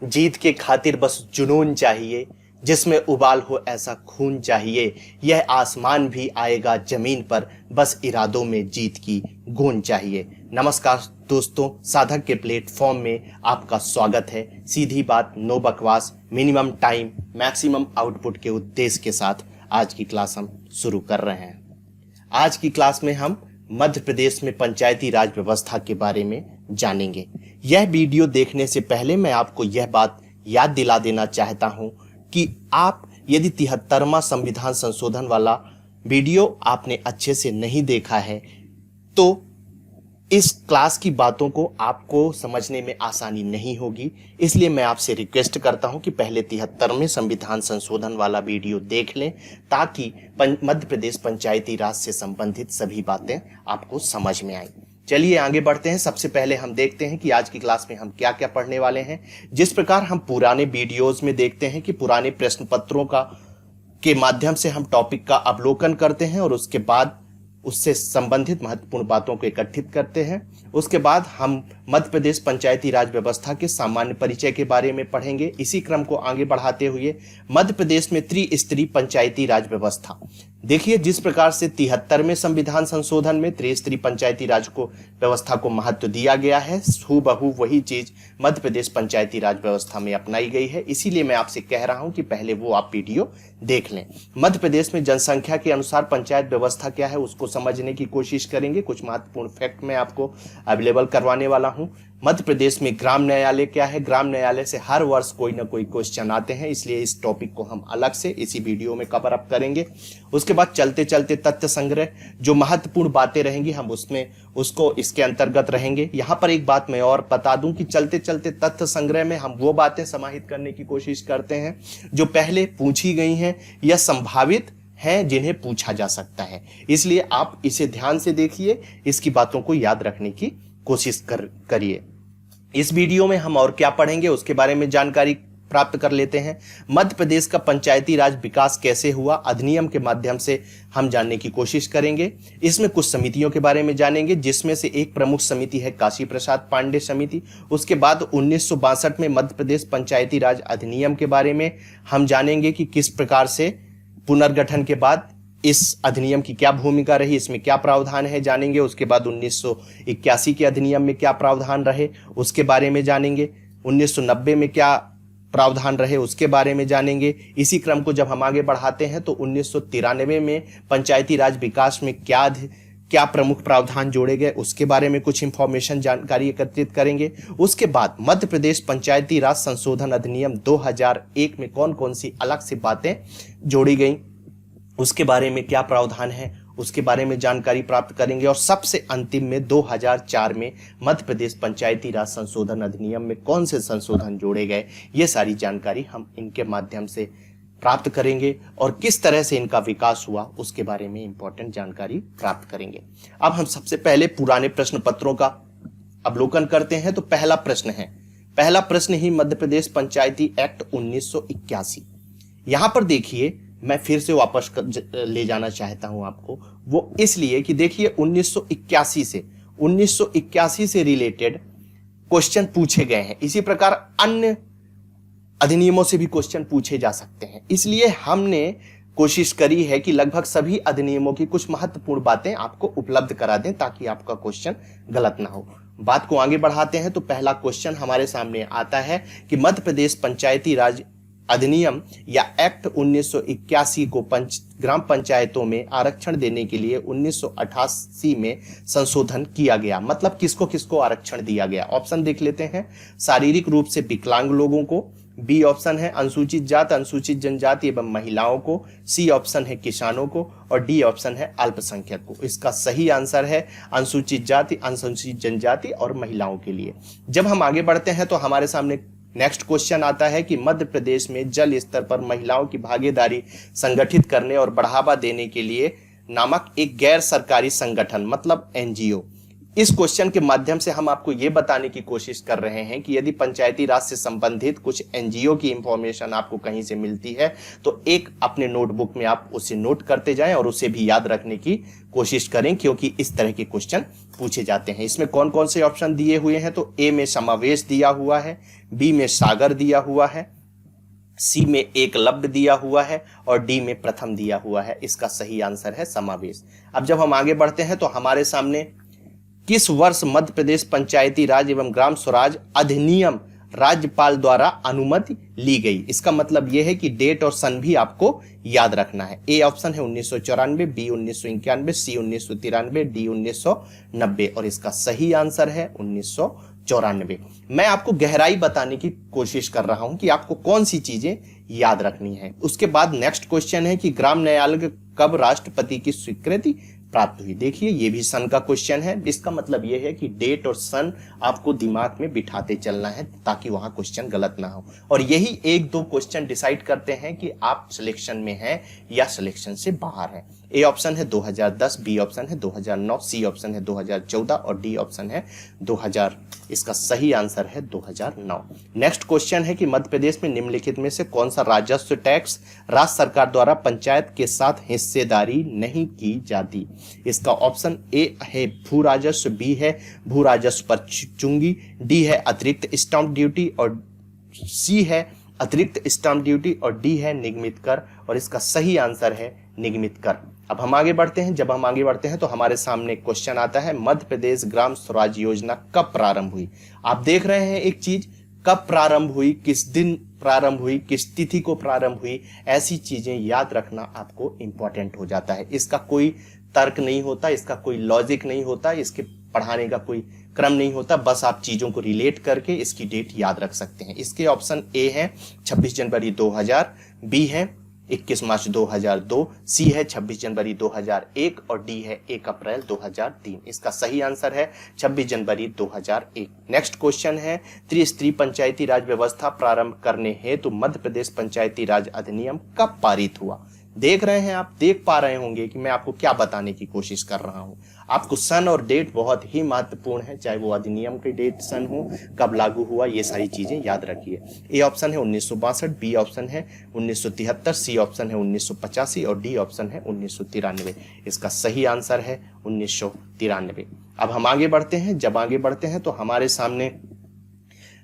जीत के खातिर बस जुनून चाहिए, जिसमें उबाल हो ऐसा खून चाहिए। यह आसमान भी आएगा जमीन पर, बस इरादों में जीत की गूंज चाहिए। नमस्कार दोस्तों, साधक के प्लेटफॉर्म में आपका स्वागत है। सीधी बात, नो बकवास, मिनिमम टाइम मैक्सिमम आउटपुट के उद्देश्य के साथ आज की क्लास हम शुरू कर रहे हैं। आज की क्लास में हम मध्य प्रदेश में पंचायती राज व्यवस्था के बारे में जानेंगे। यह वीडियो देखने से पहले मैं आपको यह बात याद दिला देना चाहता हूं कि आप यदि 73वां संविधान संशोधन वाला वीडियो आपने अच्छे से नहीं देखा है तो इस क्लास की बातों को आपको समझने में आसानी नहीं होगी। इसलिए मैं आपसे रिक्वेस्ट करता हूं कि पहले 73वें संविधान संशोधन वाला वीडियो देख लें, ताकि मध्य प्रदेश पंचायती राज से संबंधित सभी बातें आपको समझ में आए। चलिए आगे बढ़ते हैं। सबसे पहले हम देखते हैं कि आज की क्लास में हम क्या क्या पढ़ने वाले हैं। जिस प्रकार हम पुराने वीडियोज में देखते हैं कि पुराने प्रश्न पत्रों के माध्यम से हम टॉपिक का अवलोकन करते हैं और उसके बाद उससे संबंधित महत्वपूर्ण बातों को एकत्रित करते हैं। उसके बाद हम मध्य प्रदेश पंचायती राज व्यवस्था के सामान्य परिचय के बारे में पढ़ेंगे। इसी क्रम को आगे बढ़ाते हुए मध्य प्रदेश में त्रिस्तरीय पंचायती राज व्यवस्था, देखिए जिस प्रकार से 73वें संविधान संशोधन में त्रिस्तरीय पंचायती राज को व्यवस्था को महत्व दिया गया है, हूबहू वही चीज मध्य प्रदेश पंचायती राज व्यवस्था में अपनाई गई है। इसीलिए मैं आपसे कह रहा हूं कि पहले वो आप वीडियो देख लें। मध्य प्रदेश में जनसंख्या के अनुसार पंचायत व्यवस्था क्या है उसको समझने की कोशिश करेंगे। कुछ महत्वपूर्ण फैक्ट मैं आपको अवेलेबल करवाने वाला हूं। मध्य प्रदेश में ग्राम न्यायालय क्या है, ग्राम न्यायालय से हर वर्ष कोई ना कोई क्वेश्चन आते हैं, इसलिए इस टॉपिक को हम अलग से इसी वीडियो में कवर अप करेंगे। उसके बाद चलते चलते तथ्य संग्रह, जो महत्वपूर्ण बातें रहेंगी हम उसको इसके अंतर्गत रहेंगे। यहां पर एक बात मैं और बता दूं कि चलते चलते तथ्य संग्रह में हम वो बातें समाहित करने की कोशिश करते हैं जो पहले पूछी गई हैं या संभावित हैं जिन्हें पूछा जा सकता है। इसलिए आप इसे ध्यान से देखिए, इसकी बातों को याद रखने की कोशिश करिए। इस वीडियो में हम और क्या पढ़ेंगे उसके बारे में जानकारी प्राप्त कर लेते हैं। मध्य प्रदेश का पंचायती राज विकास कैसे हुआ, अधिनियम के माध्यम से हम जानने की कोशिश करेंगे। इसमें कुछ समितियों के बारे में जानेंगे, जिसमें से एक प्रमुख समिति है काशी प्रसाद पांडे समिति। उसके बाद 1962 में मध्य प्रदेश पंचायती राज अधिनियम के बारे में हम जानेंगे कि किस प्रकार से पुनर्गठन के बाद इस अधिनियम की क्या भूमिका रही, इसमें क्या प्रावधान है जानेंगे। उसके बाद 1981 के अधिनियम में क्या प्रावधान रहे उसके बारे में जानेंगे। 1990 में क्या प्रावधान रहे उसके बारे में जानेंगे। इसी क्रम को जब हम आगे बढ़ाते हैं तो 1993 में पंचायती राज विकास में क्या प्रमुख प्रावधान जोड़े गए उसके बारे में कुछ इंफॉर्मेशन जानकारी एकत्रित करेंगे। उसके बाद मध्य प्रदेश पंचायती राज संशोधन अधिनियम 2001 में कौन कौन सी अलग से बातें जोड़ी गई उसके बारे में क्या प्रावधान है उसके बारे में जानकारी प्राप्त करेंगे। और सबसे अंतिम में 2004 में मध्य प्रदेश पंचायती राज संशोधन अधिनियम में कौन से संशोधन जोड़े गए, ये सारी जानकारी हम इनके माध्यम से प्राप्त करेंगे और किस तरह से इनका विकास हुआ उसके बारे में इंपॉर्टेंट जानकारी प्राप्त करेंगे। अब हम सबसे पहले पुराने प्रश्न पत्रों का अवलोकन करते हैं। तो पहला प्रश्न ही मध्य प्रदेश पंचायती एक्ट 1981। यहां पर देखिए, मैं फिर से वापस ले जाना चाहता हूं आपको, वो इसलिए कि देखिए 1981 से रिलेटेड क्वेश्चन पूछे गए हैं। इसी प्रकार अन्य अधिनियमों से भी क्वेश्चन पूछे जा सकते हैं। इसलिए हमने कोशिश करी है कि लगभग सभी अधिनियमों की कुछ महत्वपूर्ण बातें आपको उपलब्ध करा दें ताकि आपका क्वेश्चन गलत ना हो। बात को आगे बढ़ाते हैं तो पहला क्वेश्चन हमारे सामने आता है कि मध्य प्रदेश पंचायती राज अधिनियम या एक्ट 1981 को ग्राम पंचायतों में आरक्षण देने के लिए 1988 में संशोधन किया गया। मतलब किसको किसको आरक्षण दिया गया। ऑप्शन देख लेते हैं। शारीरिक रूप से विकलांग लोगों को, बी ऑप्शन है अनुसूचित जात अनुसूचित जनजाति एवं महिलाओं को, सी ऑप्शन है किसानों को और डी ऑप्शन है अल्पसंख्यक को। इसका सही आंसर है अनुसूचित जाति, अनुसूचित जनजाति और महिलाओं के लिए। जब हम आगे बढ़ते हैं तो हमारे सामने नेक्स्ट क्वेश्चन आता है कि मध्य प्रदेश में जल स्तर पर महिलाओं की भागीदारी संगठित करने और बढ़ावा देने के लिए नामक एक गैर सरकारी संगठन, मतलब एनजीओ। इस क्वेश्चन के माध्यम से हम आपको ये बताने की कोशिश कर रहे हैं कि यदि पंचायती राज से संबंधित कुछ एनजीओ की इंफॉर्मेशन आपको कहीं से मिलती है तो एक अपने नोटबुक में आप उसे नोट करते जाएं और उसे भी याद रखने की कोशिश करें, क्योंकि इस तरह के क्वेश्चन पूछे जाते हैं। इसमें कौन कौन से ऑप्शन दिए हुए हैं, तो ए में समावेश दिया हुआ है, बी में सागर दिया हुआ है, सी में एकलव्य दिया हुआ है और डी में प्रथम दिया हुआ है। इसका सही आंसर है समावेश। अब जब हम आगे बढ़ते हैं तो हमारे सामने किस वर्ष मध्य प्रदेश पंचायती राज एवं ग्राम स्वराज अधिनियम राज्यपाल द्वारा अनुमति ली गई। इसका मतलब यह है कि डेट और सन भी आपको याद रखना है। ए ऑप्शन है 1994, बी 1991, सी 1993, डी 1990 और इसका सही आंसर है 1994। मैं आपको गहराई बताने की कोशिश कर रहा हूं कि आपको कौन सी चीजें याद रखनी है। उसके बाद नेक्स्ट क्वेश्चन है कि ग्राम न्यायालय कब राष्ट्रपति की स्वीकृति प्राप्त हुई। देखिए ये भी सन का क्वेश्चन है। इसका मतलब यह है कि डेट और सन आपको दिमाग में बिठाते चलना है ताकि वहां क्वेश्चन गलत ना हो, और यही एक दो क्वेश्चन डिसाइड करते हैं कि आप सिलेक्शन में हैं या सिलेक्शन से बाहर हैं। ए ऑप्शन है 2010, बी ऑप्शन है 2009, सी ऑप्शन है 2014 और डी ऑप्शन है 2000। इसका सही आंसर है 2009। नेक्स्ट क्वेश्चन है कि मध्य प्रदेश में निम्नलिखित में से कौन सा राजस्व टैक्स राज्य सरकार द्वारा पंचायत के साथ हिस्सेदारी नहीं की जाती। इसका ऑप्शन ए है भू राजस्व, बी है भू राजस्व पर चुंगी, डी है अतिरिक्त स्टाम्प ड्यूटी और सी है अतिरिक्त स्टाम्प ड्यूटी और डी है निगमित कर और इसका सही आंसर है निगमित कर। अब हम आगे बढ़ते हैं। जब हम आगे बढ़ते हैं तो हमारे सामने क्वेश्चन आता है मध्य प्रदेश ग्राम स्वराज योजना कब प्रारंभ हुई। आप देख रहे हैं एक चीज, कब प्रारंभ हुई, किस दिन प्रारंभ हुई, किस तिथि को प्रारंभ हुई, ऐसी चीजें याद रखना आपको इंपॉर्टेंट हो जाता है। इसका कोई तर्क नहीं होता, इसका कोई लॉजिक नहीं होता, इसके पढ़ाने का कोई क्रम नहीं होता, बस आप चीजों को रिलेट करके इसकी डेट याद रख सकते हैं। इसके ऑप्शन ए है 26 जनवरी 2000, बी है 21 मार्च 2002, सी है 26 जनवरी 2001 और डी है 1 अप्रैल 2003। इसका सही आंसर है 26 जनवरी 2001। नेक्स्ट क्वेश्चन है त्रिस्तरीय पंचायती राज व्यवस्था प्रारंभ करने हेतु मध्य प्रदेश पंचायती राज अधिनियम कब पारित हुआ। देख रहे हैं, आप देख पा रहे होंगे कि मैं आपको क्या बताने की कोशिश कर रहा हूं। आपको सन और डेट बहुत ही महत्वपूर्ण है, चाहे वो अधिनियम की डेट सन हो, कब लागू हुआ, ये सारी चीजें याद रखिए। ए ऑप्शन है 1962, बी ऑप्शन है 1973, सी ऑप्शन है 1985 और डी ऑप्शन है 1993। इसका सही आंसर है 1993। अब हम आगे बढ़ते हैं। जब आगे बढ़ते हैं तो हमारे सामने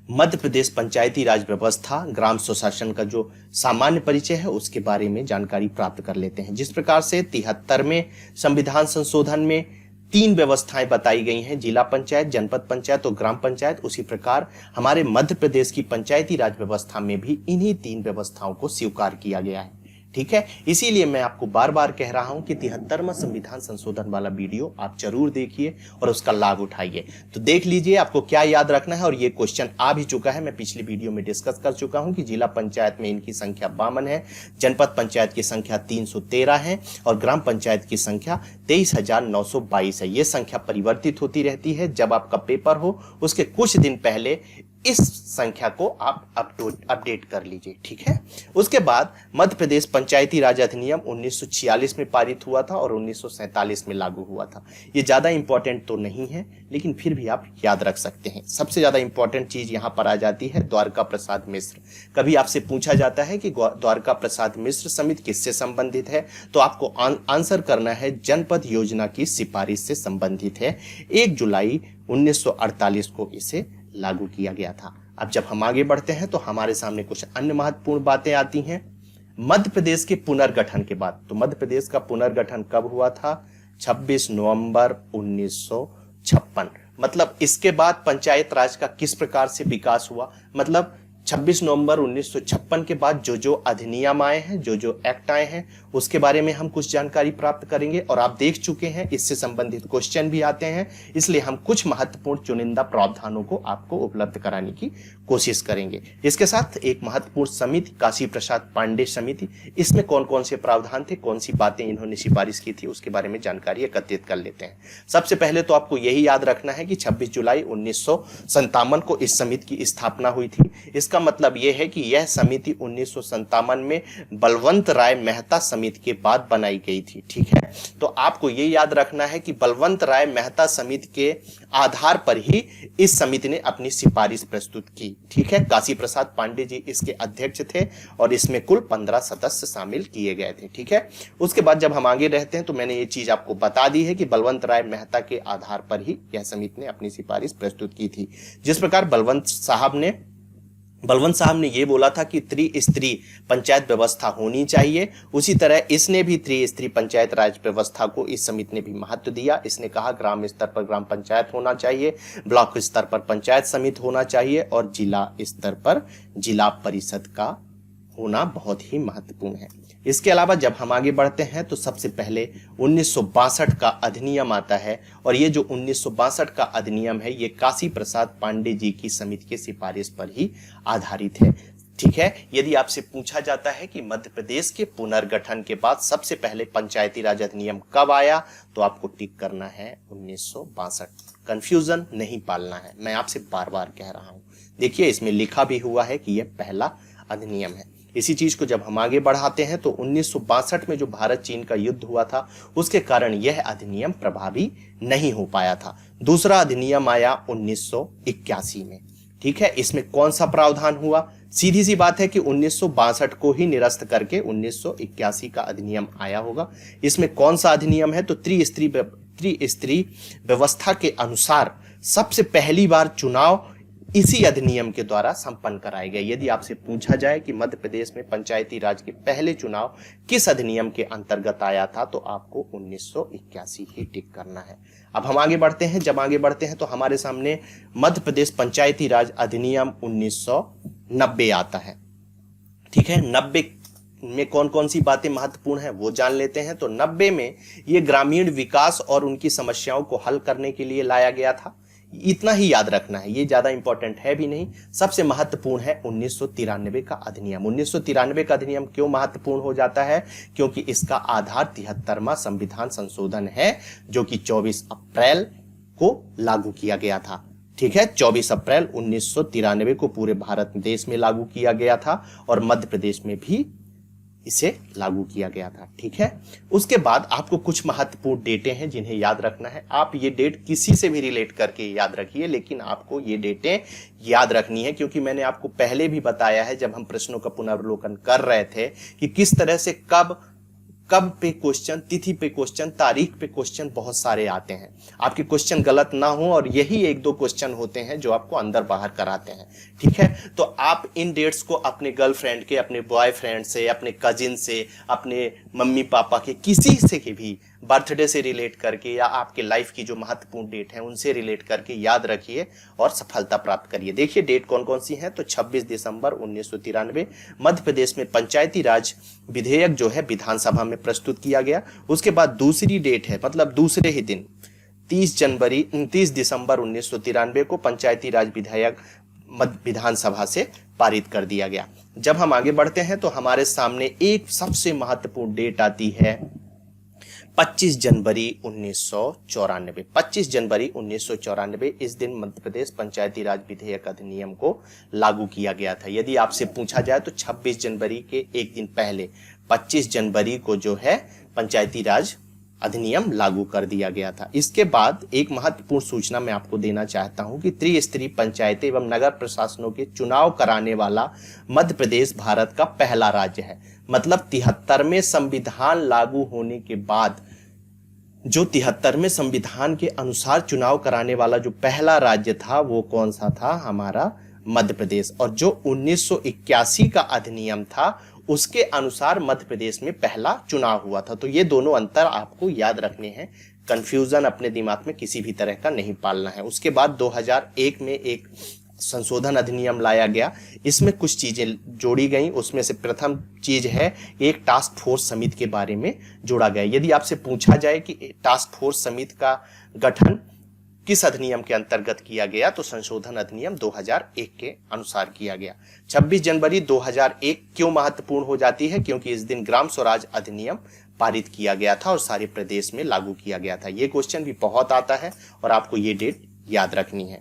मध्य प्रदेश पंचायती राज व्यवस्था ग्राम स्वशासन का जो सामान्य परिचय है उसके बारे में जानकारी प्राप्त कर लेते हैं। जिस प्रकार से 73वें संविधान संशोधन में 3 व्यवस्थाएं बताई गई हैं, जिला पंचायत, जनपद पंचायत और ग्राम पंचायत, उसी प्रकार हमारे मध्य प्रदेश की पंचायती राज व्यवस्था में भी इन्हीं 3 व्यवस्थाओं को स्वीकार किया गया है। ठीक है, इसीलिए मैं आपको बार बार कह रहा हूं कि 73वां संविधान संशोधन वाला वीडियो आप जरूर देखिए और उसका लाभ उठाइए। तो देख लीजिए आपको क्या याद रखना है, और ये क्वेश्चन आ भी चुका है, मैं पिछली वीडियो में डिस्कस कर चुका हूं कि जिला पंचायत में इनकी संख्या 52 है, जनपद पंचायत की संख्या 313 है और ग्राम पंचायत की संख्या 23,922 है। ये संख्या परिवर्तित होती रहती है। जब आपका पेपर हो उसके कुछ दिन पहले इस संख्या को आप अपडेट कर लीजिए। ठीक है, उसके बाद मध्य प्रदेश पंचायती राज अधिनियम 1946 में पारित हुआ था और 1947 में लागू हुआ था। ये ज्यादा इंपॉर्टेंट तो नहीं है, लेकिन फिर भी आप याद रख सकते हैं। सबसे ज्यादा इंपॉर्टेंट चीज यहां पर आ जाती है द्वारका प्रसाद मिश्र। कभी आपसे पूछा जाता है कि द्वारका प्रसाद मिश्र समिति किससे संबंधित है, तो आपको आंसर करना है जनपद योजना की सिफारिश से संबंधित है। 1 जुलाई 1948 को इसे लागू किया गया था। अब जब हम आगे बढ़ते हैं तो हमारे सामने कुछ अन्य महत्वपूर्ण बातें आती हैं। मध्य प्रदेश के पुनर्गठन के बाद, तो मध्य प्रदेश का पुनर्गठन कब हुआ था? 26 नवंबर 1956। मतलब इसके बाद पंचायत राज का किस प्रकार से विकास हुआ, मतलब 26 नवंबर 1956 के बाद जो जो अधिनियम आए हैं, जो जो एक्ट आए हैं, उसके बारे में हम कुछ जानकारी प्राप्त करेंगे। और आप देख चुके हैं इससे संबंधित क्वेश्चन भी आते हैं, इसलिए हम कुछ महत्वपूर्ण चुनिंदा प्रावधानों को आपको उपलब्ध कराने की कोशिश करेंगे। इसके साथ एक महत्वपूर्ण समिति काशी प्रसाद पांडे समिति, इसमें कौन कौन से प्रावधान थे, कौन सी बातें इन्होंने सिफारिश की थी, उसके बारे में जानकारी एकत्रित कर लेते हैं। सबसे पहले तो आपको यही याद रखना है कि 26 जुलाई 1957 को इस समिति की स्थापना हुई थी। इसका इसका मतलब यह है कि यह समिति 1957 में बलवंत राय मेहता समिति के बाद बनाई गई थी। ठीक है, तो आपको यह याद रखना है कि बलवंत राय मेहता समिति के आधार पर ही इस समिति ने अपनी सिफारिश प्रस्तुत की। ठीक है, काशी प्रसाद पांडे जी इसके अध्यक्ष थे और इसमें कुल 15 सदस्य शामिल किए गए थे। ठीक है, उसके बाद जब हम आगे रहते हैं तो मैंने ये चीज आपको बता दी है कि बलवंत राय मेहता के आधार पर ही यह समिति ने अपनी सिफारिश प्रस्तुत की थी। जिस प्रकार बलवंत साहब ने ये बोला था कि त्रिस्तरीय पंचायत व्यवस्था होनी चाहिए, उसी तरह इसने भी त्रिस्तरीय पंचायत राज व्यवस्था को इस समिति ने भी महत्व दिया। इसने कहा ग्राम स्तर पर ग्राम पंचायत होना चाहिए, ब्लॉक स्तर पर पंचायत समिति होना चाहिए और जिला स्तर पर जिला परिषद का होना बहुत ही महत्वपूर्ण है। इसके अलावा जब हम आगे बढ़ते हैं तो सबसे पहले 1962 का अधिनियम आता है और ये जो 1962 का अधिनियम है ये काशी प्रसाद पांडे जी की समिति की सिफारिश पर ही आधारित है। ठीक है, यदि आपसे पूछा जाता है कि मध्य प्रदेश के पुनर्गठन के बाद सबसे पहले पंचायती राज अधिनियम कब आया, तो आपको टिक करना है 1962। कंफ्यूजन नहीं पालना है, मैं आपसे बार बार कह रहा हूं। देखिए इसमें लिखा भी हुआ है कि यह पहला अधिनियम है। इसी चीज को जब हम आगे बढ़ाते हैं तो 1962 में जो भारत चीन का युद्ध हुआ था उसके कारण यह अधिनियम प्रभावी नहीं हो पाया था। दूसरा अधिनियम आया 1981 में। ठीक है, इसमें कौन सा प्रावधान हुआ? सीधी सी बात है कि 1962 को ही निरस्त करके 1981 का अधिनियम आया होगा। इसमें कौन सा अधिनियम है? तो त्रिस्तरीय व्यवस्था के अनुसार सबसे पहली बार चुनाव इसी अधिनियम के द्वारा संपन्न कराए गए। यदि आपसे पूछा जाए कि मध्य प्रदेश में पंचायती राज के पहले चुनाव किस अधिनियम के अंतर्गत आया था, तो आपको 1981 ही टिक करना है। अब हम आगे बढ़ते हैं। जब आगे बढ़ते हैं तो हमारे सामने मध्य प्रदेश पंचायती राज अधिनियम 1990 आता है। ठीक है, 90 में कौन कौन सी बातें महत्वपूर्ण हैं वो जान लेते हैं। तो 90 में ये ग्रामीण विकास और उनकी समस्याओं को हल करने के लिए लाया गया था। इतना ही याद रखना है, ये ज्यादा इंपॉर्टेंट है भी नहीं। सबसे महत्वपूर्ण है 1993 का अधिनियम। 1993 का अधिनियम क्यों महत्वपूर्ण हो जाता है? क्योंकि इसका आधार 73वां संविधान संशोधन है जो कि 24 अप्रैल को लागू किया गया था। ठीक है, 24 अप्रैल 1993 को पूरे भारत देश में लागू किया गया था और मध्य प्रदेश में भी इसे लागू किया गया था। ठीक है, उसके बाद आपको कुछ महत्वपूर्ण डेटें हैं जिन्हें याद रखना है। आप ये डेट किसी से भी रिलेट करके याद रखिए, लेकिन आपको ये डेटें याद रखनी है क्योंकि मैंने आपको पहले भी बताया है जब हम प्रश्नों का पुनर्वलोकन कर रहे थे कि किस तरह से कब पे क्वेश्चन, तिथि पे क्वेश्चन, तारीख पे क्वेश्चन बहुत सारे आते हैं। आपके क्वेश्चन गलत ना हो और यही एक दो क्वेश्चन होते हैं जो आपको अंदर बाहर कराते हैं। ठीक है, तो आप इन डेट्स को अपने गर्लफ्रेंड के, अपने बॉयफ्रेंड से, अपने कजिन से, अपने मम्मी पापा के किसी से के भी बर्थडे से रिलेट करके या आपके लाइफ की जो महत्वपूर्ण डेट है उनसे रिलेट करके याद रखिए और सफलता प्राप्त करिए। देखिए डेट कौन कौन सी हैं। तो 26 दिसंबर 1993 मध्य प्रदेश में पंचायती राज विधेयक जो है विधानसभा में प्रस्तुत किया गया। उसके बाद दूसरी डेट है, मतलब दूसरे ही दिन 30 दिसंबर 1993 को पंचायती राज विधेयक विधानसभा से पारित कर दिया गया। जब हम आगे बढ़ते हैं तो हमारे सामने एक सबसे महत्वपूर्ण डेट आती है 25 जनवरी 1994। 25 जनवरी 1994 इस दिन मध्य प्रदेश पंचायती राज विधेयक अधिनियम को लागू किया गया था। यदि आपसे पूछा जाए तो 26 जनवरी के एक दिन पहले 25 जनवरी को जो है पंचायती राज अधिनियम लागू कर दिया गया था। इसके बाद एक महत्वपूर्ण सूचना मैं आपको देना चाहता हूं कि त्रिस्तरीय पंचायतें एवं नगर प्रशासनों के चुनाव कराने वाला मध्य प्रदेश भारत का पहला राज्य है। मतलब 73वें संविधान लागू होने के बाद जो 73वें संविधान के अनुसार चुनाव कराने वाला जो पहला राज्य था वो कौन सा था? हमारा मध्य प्रदेश। और जो 1981 का अधिनियम था उसके अनुसार मध्य प्रदेश में पहला चुनाव हुआ था। तो ये दोनों अंतर आपको याद रखने हैं। कंफ्यूजन अपने दिमाग में किसी भी तरह का नहीं पालना है। उसके बाद 2001 में एक संशोधन अधिनियम लाया गया। इसमें कुछ चीजें जोड़ी गई। उसमें से प्रथम चीज है एक टास्क फोर्स समिति के बारे में जोड़ा गया। यदि आपसे पूछा जाए कि टास्क फोर्स समिति का गठन किस अधिनियम के अंतर्गत किया गया, तो संशोधन अधिनियम 2001 के अनुसार किया गया। 26 जनवरी 2001 क्यों महत्वपूर्ण हो जाती है? क्योंकि इस दिन ग्राम स्वराज अधिनियम पारित किया गया था और सारे प्रदेश में लागू किया गया था। ये क्वेश्चन भी बहुत आता है और आपको ये डेट याद रखनी है।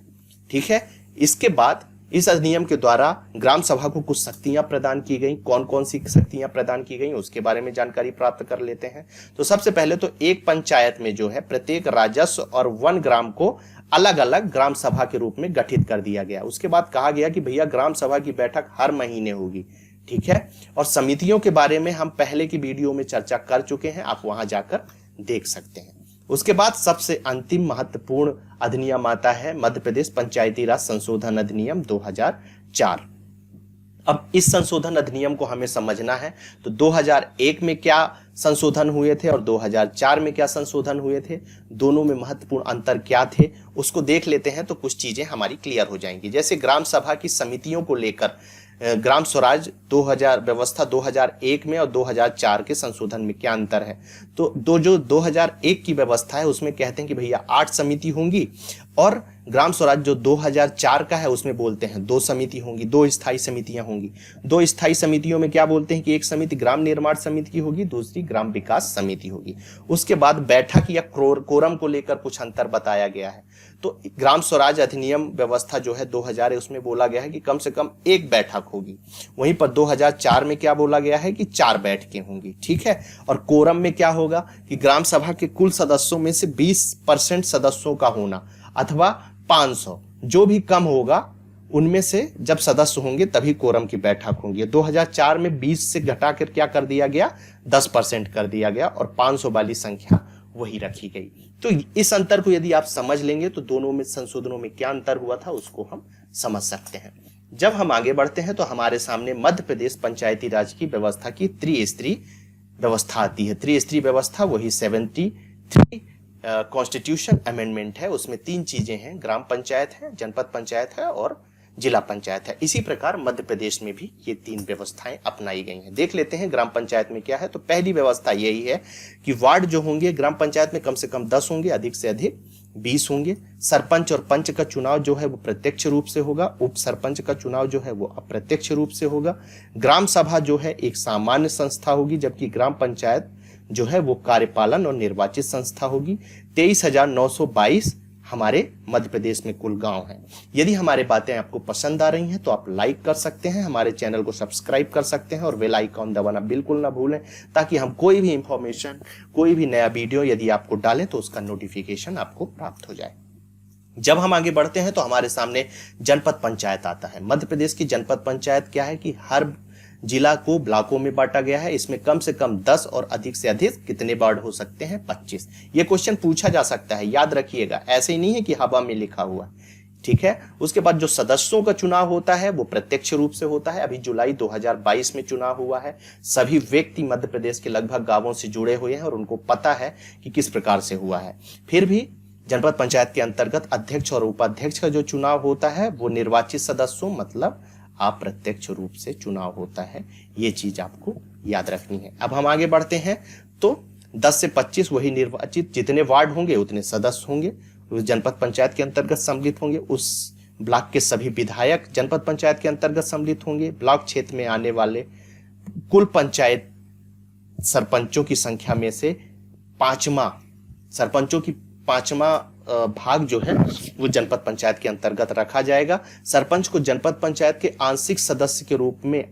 ठीक है, इसके बाद इस अधिनियम के द्वारा ग्राम सभा को कुछ शक्तियां प्रदान की गई। कौन कौन सी शक्तियां प्रदान की गई उसके बारे में जानकारी प्राप्त कर लेते हैं। तो सबसे पहले तो एक पंचायत में जो है प्रत्येक राजस्व और वन ग्राम को अलग अलग ग्राम सभा के रूप में गठित कर दिया गया। उसके बाद कहा गया कि भैया ग्राम सभा की बैठक हर महीने होगी, ठीक है। और समितियों के बारे में हम पहले की वीडियो में चर्चा कर चुके हैं, आप वहां जाकर देख सकते हैं। उसके बाद सबसे अंतिम महत्वपूर्ण अधिनियम आता है मध्य प्रदेश पंचायती राज संशोधन अधिनियम 2004। अब इस संशोधन अधिनियम को हमें समझना है तो 2001 में क्या संशोधन हुए थे और 2004 में क्या संशोधन हुए थे, दोनों में महत्वपूर्ण अंतर क्या थे उसको देख लेते हैं तो कुछ चीजें हमारी क्लियर हो जाएंगी। जैसे ग्राम सभा की समितियों को लेकर ग्राम स्वराज 2000 व्यवस्था 2001 में और 2004 के संशोधन में क्या अंतर है। तो जो 2001 की व्यवस्था है उसमें कहते हैं कि भैया 8 समिति होंगी, और ग्राम स्वराज जो 2004 का है उसमें बोलते हैं 2 समिति होंगी, 2 स्थायी समितियां होंगी। 2 स्थायी समितियों में क्या बोलते हैं कि एक समिति ग्राम निर्माण समिति की होगी, दूसरी ग्राम विकास समिति होगी। उसके बाद बैठक या कोरम को लेकर कुछ अंतर बताया गया है। तो ग्राम स्वराज अधिनियम व्यवस्था जो है 2000 है उसमें बोला गया है कि कम से कम 1 बैठक होगी। वहीं पर 2004 में क्या बोला गया है कि 4 बैठकें होंगी, ठीक है। और कोरम में क्या होगा कि ग्राम सभा के कुल सदस्यों में से 20% सदस्यों का होना अथवा 500 जो भी कम होगा उनमें से जब सदस्य होंगे तभी कोरम की बैठक होंगी। 2004 में 20 से घटाकर क्या कर दिया गया, 10% कर दिया गया और 500 वाली संख्या वही रखी गई। तो इस अंतर को यदि आप समझ लेंगे तो दोनों में संशोधनों में क्या अंतर हुआ था उसको हम समझ सकते हैं। जब हम आगे बढ़ते हैं तो हमारे सामने मध्य प्रदेश पंचायती राज की व्यवस्था की त्रिस्तरीय व्यवस्था आती है। त्रिस्तरीय व्यवस्था वही 73 कॉन्स्टिट्यूशन अमेंडमेंट है। उसमें 3 चीजें हैं, ग्राम पंचायत है, जनपद पंचायत है और जिला पंचायत है। इसी प्रकार मध्य प्रदेश में भी ये 3 व्यवस्थाएं अपनाई गई हैं। देख लेते हैं ग्राम पंचायत में क्या है। तो पहली व्यवस्था यही है कि वार्ड जो होंगे ग्राम पंचायत में कम से कम 10 होंगे, अधिक से अधिक 20 होंगे। सरपंच और पंच का चुनाव जो है वो प्रत्यक्ष रूप से होगा, उप सरपंच का चुनाव जो है वो अप्रत्यक्ष रूप से होगा। ग्राम सभा जो है एक सामान्य संस्था होगी, जबकि ग्राम पंचायत जो है वो कार्यपालन और निर्वाचित संस्था होगी। 23,922 हमारे मध्य प्रदेश में कुल गांव हैं। यदि हमारी बातें आपको पसंद आ रही हैं तो आप लाइक कर सकते हैं, हमारे चैनल को सब्सक्राइब कर सकते हैं और बेल आइकॉन दबाना बिल्कुल ना भूलें, ताकि हम कोई भी इंफॉर्मेशन, कोई भी नया वीडियो यदि आपको डालें तो उसका नोटिफिकेशन आपको प्राप्त हो जाए। जब हम आगे बढ़ते हैं तो हमारे सामने जनपद पंचायत आता है। मध्य प्रदेश की जनपद पंचायत क्या है कि हर जिला को ब्लॉकों में बांटा गया है। इसमें कम से कम 10 और अधिक से अधिक कितने वार्ड हो सकते हैं, 25। ये क्वेश्चन पूछा जा सकता है, याद रखिएगा, ऐसे ही नहीं है कि हवा में लिखा हुआ, ठीक है। उसके बाद जो सदस्यों का चुनाव होता है वो प्रत्यक्ष रूप से होता है। अभी जुलाई 2022 में चुनाव हुआ है। सभी व्यक्ति मध्य प्रदेश के लगभग गांवों से जुड़े हुए हैं और उनको पता है कि किस प्रकार से हुआ है। फिर भी जनपद पंचायत के अंतर्गत अध्यक्ष और उपाध्यक्ष का जो चुनाव होता है वो निर्वाचित सदस्यों मतलब अप्रत्यक्ष रूप से चुनाव होता है। ये चीज आपको याद रखनी है। अब हम आगे बढ़ते हैं तो 10 से 25 वही निर्वाचित, जितने वार्ड होंगे उतने सदस्य होंगे, उस जनपद पंचायत के अंतर्गत सम्मिलित होंगे। उस ब्लॉक के सभी विधायक जनपद पंचायत के अंतर्गत सम्मिलित होंगे। ब्लॉक क्षेत्र में आने वाले कुल पंचायत सरपंचों की संख्या में से सरपंचों की 5वां भाग जो है वो जनपद पंचायत के अंतर्गत रखा जाएगा। सरपंच को जनपद पंचायत के आंशिक सदस्य के रूप में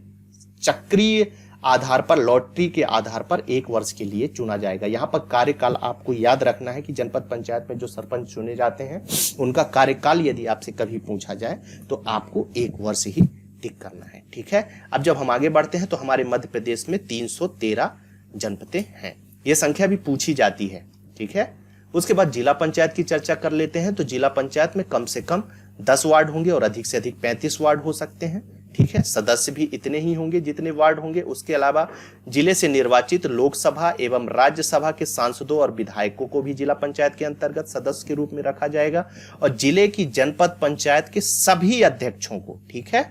चक्रीय आधार पर, लॉटरी के आधार पर 1 वर्ष के लिए चुना जाएगा। यहाँ पर कार्यकाल आपको याद रखना है कि जनपद पंचायत में जो सरपंच चुने जाते हैं उनका कार्यकाल यदि आपसे कभी पूछा जाए तो आपको 1 वर्ष ही टिक करना है, ठीक है। अब जब हम आगे बढ़ते हैं तो हमारे मध्य प्रदेश में 313 जनपदें हैं। ये संख्या भी पूछी जाती है, ठीक है। उसके बाद जिला पंचायत की चर्चा कर लेते हैं। तो जिला पंचायत में कम से कम 10 वार्ड होंगे और अधिक से अधिक 35 वार्ड हो सकते हैं, ठीक है। सदस्य भी इतने ही होंगे जितने वार्ड होंगे। उसके अलावा जिले से निर्वाचित लोकसभा एवं राज्यसभा के सांसदों और विधायकों को भी जिला पंचायत के अंतर्गत सदस्य के रूप में रखा जाएगा। और जिले की जनपद पंचायत के सभी अध्यक्षों को, ठीक है,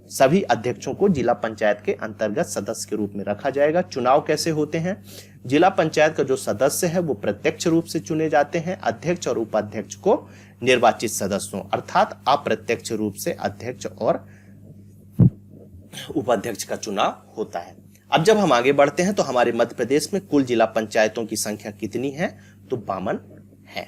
सभी अध्यक्षों को जिला पंचायत के अंतर्गत सदस्य के रूप में रखा जाएगा। चुनाव कैसे होते हैं? जिला पंचायत का जो सदस्य है वो प्रत्यक्ष रूप से चुने जाते हैं। अध्यक्ष और उपाध्यक्ष को निर्वाचित सदस्यों अर्थात अप्रत्यक्ष रूप से अध्यक्ष और उपाध्यक्ष का चुनाव होता है। अब जब हम आगे बढ़ते हैं तो हमारे मध्य प्रदेश में कुल जिला पंचायतों की संख्या कितनी है? तो 52 है।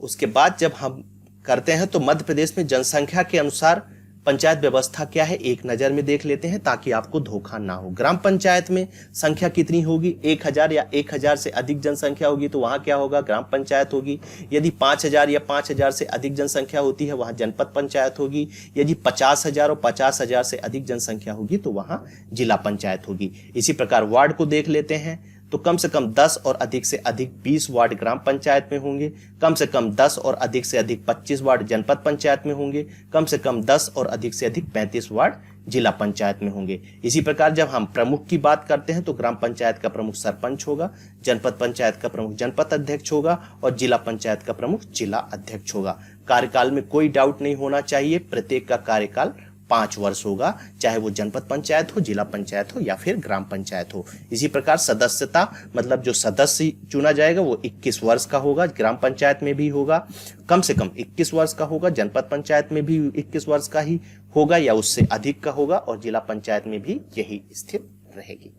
उसके बाद जब हम करते हैं तो मध्य प्रदेश में जनसंख्या के अनुसार पंचायत व्यवस्था क्या है एक नज़र में देख लेते हैं ताकि आपको धोखा ना हो। ग्राम पंचायत में संख्या कितनी होगी? 1000 या 1000 से अधिक जनसंख्या होगी तो वहाँ क्या होगा? ग्राम पंचायत होगी। यदि 5000 या 5000 से अधिक जनसंख्या होती है वहाँ जनपद पंचायत होगी। यदि 50,000 और 50,000 से अधिक जनसंख्या होगी तो वहाँ जिला पंचायत होगी। इसी प्रकार वार्ड को देख लेते हैं तो कम से कम 10 और अधिक से अधिक 20 वार्ड ग्राम पंचायत में होंगे, कम से कम 10 और अधिक से अधिक 25 वार्ड जनपद पंचायत में होंगे, कम से कम 10 और अधिक से अधिक 35 वार्ड जिला पंचायत में होंगे। इसी प्रकार जब हम प्रमुख की बात करते हैं तो ग्राम पंचायत का प्रमुख सरपंच होगा, जनपद पंचायत का प्रमुख जनपद अध्यक्ष होगा और जिला पंचायत का प्रमुख जिला अध्यक्ष होगा। कार्यकाल में कोई डाउट नहीं होना चाहिए, प्रत्येक का कार्यकाल 5 वर्ष होगा, चाहे वो जनपद पंचायत हो, जिला पंचायत हो या फिर ग्राम पंचायत हो। इसी प्रकार सदस्यता मतलब जो सदस्य चुना जाएगा वो 21 वर्ष का होगा, ग्राम पंचायत में भी होगा, कम से कम 21 वर्ष का होगा, जनपद पंचायत में भी 21 वर्ष का ही होगा या उससे अधिक का होगा और जिला पंचायत में भी यही स्थिति रहेगी।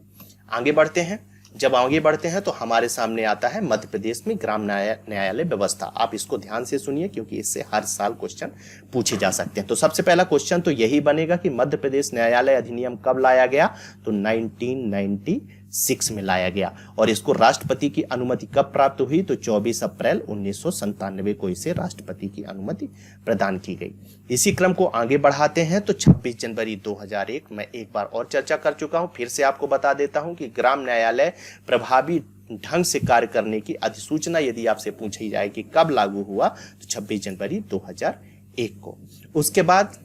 आगे बढ़ते हैं। जब आगे बढ़ते हैं तो हमारे सामने आता है मध्य प्रदेश में ग्राम न्यायालय व्यवस्था। आप इसको ध्यान से सुनिए क्योंकि इससे हर साल क्वेश्चन पूछे जा सकते हैं। तो सबसे पहला क्वेश्चन तो यही बनेगा कि मध्य प्रदेश न्यायालय अधिनियम कब लाया गया? तो 1996 में लाया गया। और इसको राष्ट्रपति की अनुमति कब प्राप्त हुई? तो 24 अप्रैल 1997 को इसे राष्ट्रपति की अनुमति प्रदान की गई। इसी क्रम को आगे बढ़ाते हैं तो 26 जनवरी 2001 मैं एक बार और चर्चा कर चुका हूं, फिर से आपको बता देता हूं कि ग्राम न्यायालय प्रभावी ढंग से कार्य करने की अधिसूचना यदि आपसे पूछी जाए कि कब लागू हुआ तो 26 जनवरी 2001 को। उसके बाद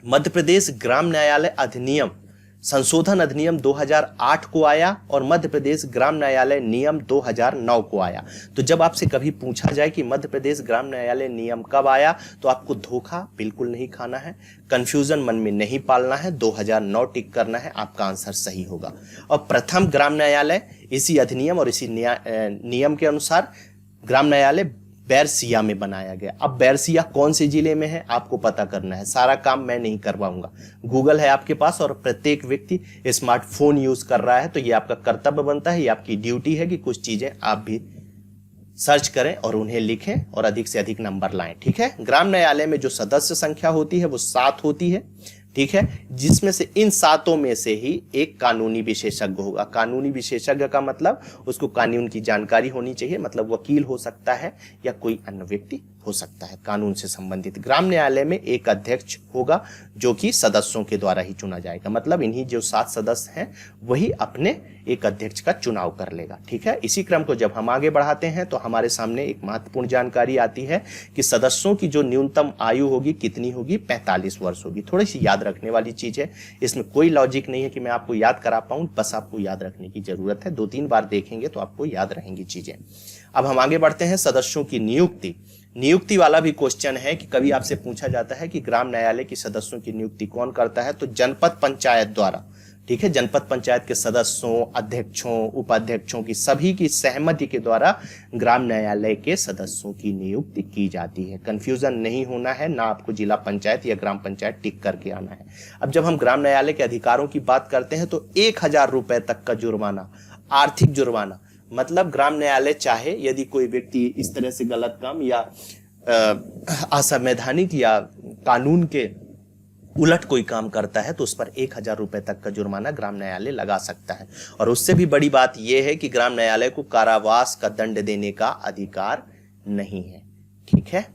मध्य प्रदेश ग्राम न्यायालय अधिनियम संशोधन अधिनियम 2008 को आया और मध्य प्रदेश ग्राम न्यायालय नियम 2009 को आया। तो जब आपसे कभी पूछा जाए कि मध्य प्रदेश ग्राम न्यायालय नियम कब आया तो आपको धोखा बिल्कुल नहीं खाना है, कंफ्यूजन मन में नहीं पालना है, 2009 टिक करना है, आपका आंसर सही होगा। और प्रथम ग्राम न्यायालय इसी अधिनियम और इसी नियम के अनुसार ग्राम न्यायालय बैरसिया में बनाया गया। अब बैरसिया कौन से जिले में है आपको पता करना है, सारा काम मैं नहीं करवाऊंगा। गूगल है आपके पास और प्रत्येक व्यक्ति स्मार्टफोन यूज कर रहा है तो ये आपका कर्तव्य बनता है, ये आपकी ड्यूटी है कि कुछ चीजें आप भी सर्च करें और उन्हें लिखें और अधिक से अधिक नंबर लाएं। ठीक है। ग्राम न्यायालय में जो सदस्य संख्या होती है वो 7 होती है। ठीक है, जिसमें से इन 7 में से ही एक कानूनी विशेषज्ञ होगा। कानूनी विशेषज्ञ का मतलब उसको कानून की जानकारी होनी चाहिए, मतलब वकील हो सकता है या कोई अन्य व्यक्ति हो सकता है कानून से संबंधित। ग्राम न्यायालय में एक अध्यक्ष होगा जो कि सदस्यों के द्वारा ही चुना जाएगा, मतलब इन्हीं जो 7 सदस्य हैं वही अपने एक अध्यक्ष का चुनाव कर लेगा। ठीक है। इसी क्रम को जब हम आगे बढ़ाते हैं तो हमारे सामने एक महत्वपूर्ण जानकारी आती है कि सदस्यों की जो न्यूनतम आयु होगी कितनी होगी? 45 वर्ष होगी। थोड़ी सी याद रखने वाली चीज है, इसमें कोई लॉजिक नहीं है कि मैं आपको याद करा पाऊं, बस आपको याद रखने की जरूरत है। 2-3 बार देखेंगे तो आपको याद रहेंगी चीजें। अब हम आगे बढ़ते हैं सदस्यों की नियुक्ति वाला भी क्वेश्चन है कि कभी आपसे पूछा जाता है कि ग्राम न्यायालय की सदस्यों की नियुक्ति कौन करता है? तो जनपद पंचायत द्वारा। ठीक है, जनपद पंचायत के सदस्यों, अध्यक्षों, उपाध्यक्षों की सभी की सहमति के द्वारा ग्राम न्यायालय के सदस्यों की नियुक्ति की जाती है। कंफ्यूजन नहीं होना है, ना आपको जिला पंचायत या ग्राम पंचायत टिक करके आना है। अब जब हम ग्राम न्यायालय के अधिकारों की बात करते हैं तो 1000 रुपए तक का जुर्माना, आर्थिक जुर्माना, मतलब ग्राम न्यायालय चाहे यदि कोई व्यक्ति इस तरह से गलत काम या असंवैधानिक या कानून के उलट कोई काम करता है तो उस पर 1000 रुपए तक का जुर्माना ग्राम न्यायालय लगा सकता है। और उससे भी बड़ी बात यह है कि ग्राम न्यायालय को कारावास का दंड देने का अधिकार नहीं है। ठीक है।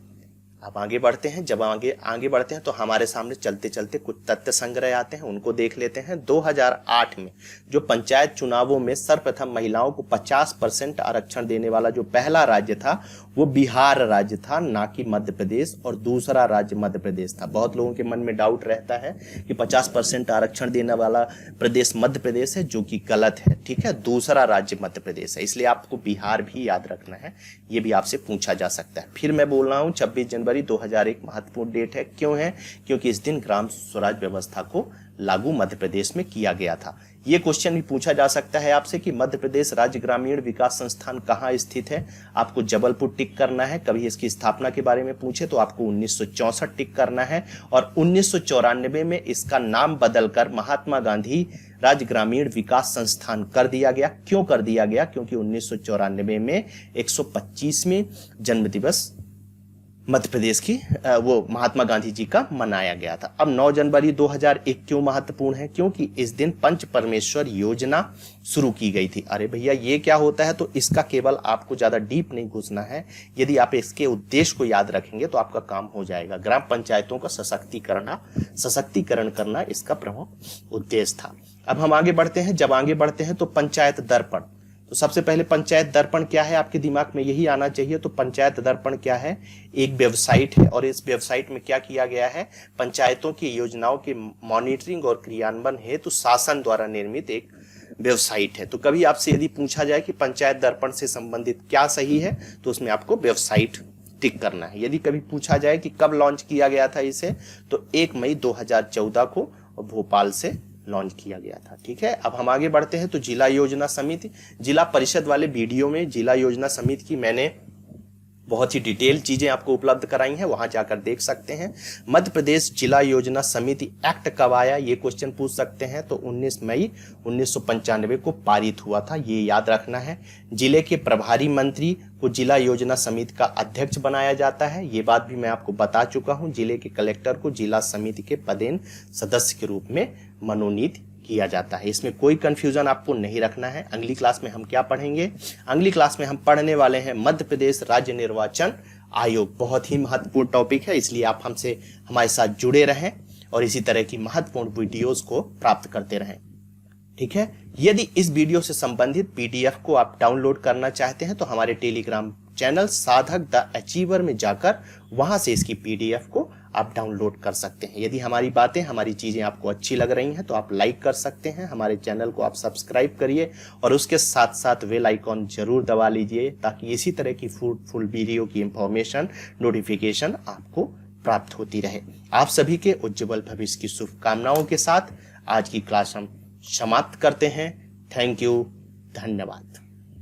अब आगे बढ़ते हैं। जब आगे बढ़ते हैं तो हमारे सामने चलते चलते कुछ तथ्य संग्रह आते हैं, उनको देख लेते हैं। 2008 में जो पंचायत चुनावों में सर्वप्रथम महिलाओं को 50% आरक्षण देने वाला जो पहला राज्य था वो बिहार राज्य था, ना कि मध्य प्रदेश, और दूसरा राज्य मध्य प्रदेश था। बहुत लोगों के मन में डाउट रहता है कि 50% आरक्षण देने वाला प्रदेश मध्य प्रदेश है, जो कि गलत है। ठीक है, दूसरा राज्य मध्य प्रदेश है, इसलिए आपको बिहार भी याद रखना है, ये भी आपसे पूछा जा सकता है। फिर मैं बोल रहा हूँ 26 जनवरी 2001 महत्वपूर्ण डेट है। क्यों है? क्योंकि इस दिन ग्राम स्वराज व्यवस्था को लागू मध्य प्रदेश में किया गया था। यह क्वेश्चन भी पूछा जा सकता है आपसे कि मध्य प्रदेश राज्य ग्रामीण विकास संस्थान कहाँ स्थित है? आपको जबलपुर टिक करना है। कभी इसकी स्थापना के बारे में पूछे तो आपको 1964 टिक करना है। और 1994 में इसका नाम बदलकर महात्मा गांधी राज्य ग्रामीण विकास संस्थान कर दिया गया। क्यों कर दिया गया? क्योंकि 1994 में 125वें जन्म दिवस मध्य प्रदेश की वो महात्मा गांधी जी का मनाया गया था। अब 9 जनवरी 2001 क्यों महत्वपूर्ण है? क्योंकि इस दिन पंच परमेश्वर योजना शुरू की गई थी। अरे भैया ये क्या होता है? तो इसका केवल आपको ज्यादा डीप नहीं घुसना है, यदि आप इसके उद्देश्य को याद रखेंगे तो आपका काम हो जाएगा। ग्राम पंचायतों का सशक्तिकरण करना इसका प्रमुख उद्देश्य था। अब हम आगे बढ़ते हैं। जब आगे बढ़ते हैं तो पंचायत दर्पण, तो सबसे पहले पंचायत दर्पण क्या है आपके दिमाग में यही आना चाहिए। तो पंचायत दर्पण क्या है? एक वेबसाइट है और इस वेबसाइट में क्या किया गया है? पंचायतों की योजनाओं के मॉनिटरिंग और क्रियान्वयन हेतु शासन द्वारा निर्मित एक वेबसाइट है। तो कभी आपसे यदि पूछा जाए कि पंचायत दर्पण से संबंधित क्या सही है, तो उसमें आपको वेबसाइट टिक करना है। यदि कभी पूछा जाए कि कब लॉन्च किया गया था इसे, तो 1 मई 2014 को भोपाल से लॉन्च किया गया था। ठीक है, अब हम आगे बढ़ते हैं। तो जिला योजना समिति, जिला परिषद वाले वीडियो में जिला योजना समिति की मैंने बहुत ही डिटेल चीजें आपको उपलब्ध कराई हैं, वहां जाकर देख सकते हैं। मध्य प्रदेश जिला योजना समिति एक्ट कब आया, ये क्वेश्चन पूछ सकते हैं। तो 19 मई 1995 को पारित हुआ था, ये याद रखना है। जिले के प्रभारी मंत्री को जिला योजना समिति का अध्यक्ष बनाया जाता है, ये बात भी मैं आपको बता चुका हूं। जिले के कलेक्टर को जिला समिति के पदेन सदस्य के रूप में मनोनीत किया जाता है। इसमें कोई कंफ्यूजन आपको नहीं रखना है। अगली क्लास में हम क्या पढ़ेंगे? अगली क्लास में हम पढ़ने वाले हैं मध्य प्रदेश राज्य निर्वाचन आयोग। बहुत ही महत्वपूर्ण टॉपिक है, इसलिए आप हमसे हमारे साथ जुड़े रहें और इसी तरह की महत्वपूर्ण वीडियोस को प्राप्त करते रहें। ठीक है, यदि इस वीडियो से संबंधित पीडीएफ को आप डाउनलोड करना चाहते हैं तो हमारे टेलीग्राम चैनल साधक द अचीवर में जाकर वहां से इसकी पीडीएफ को आप डाउनलोड कर सकते हैं। यदि हमारी बातें, हमारी चीजें आपको अच्छी लग रही हैं तो आप लाइक कर सकते हैं, हमारे चैनल को आप सब्सक्राइब करिए और उसके साथ साथ बेल आइकॉन जरूर दबा लीजिए, ताकि इसी तरह की फुल वीडियो की इंफॉर्मेशन, नोटिफिकेशन आपको प्राप्त होती रहे। आप सभी के उज्जवल भविष्य की शुभकामनाओं के साथ आज की क्लास हम समाप्त करते हैं। थैंक यू, धन्यवाद।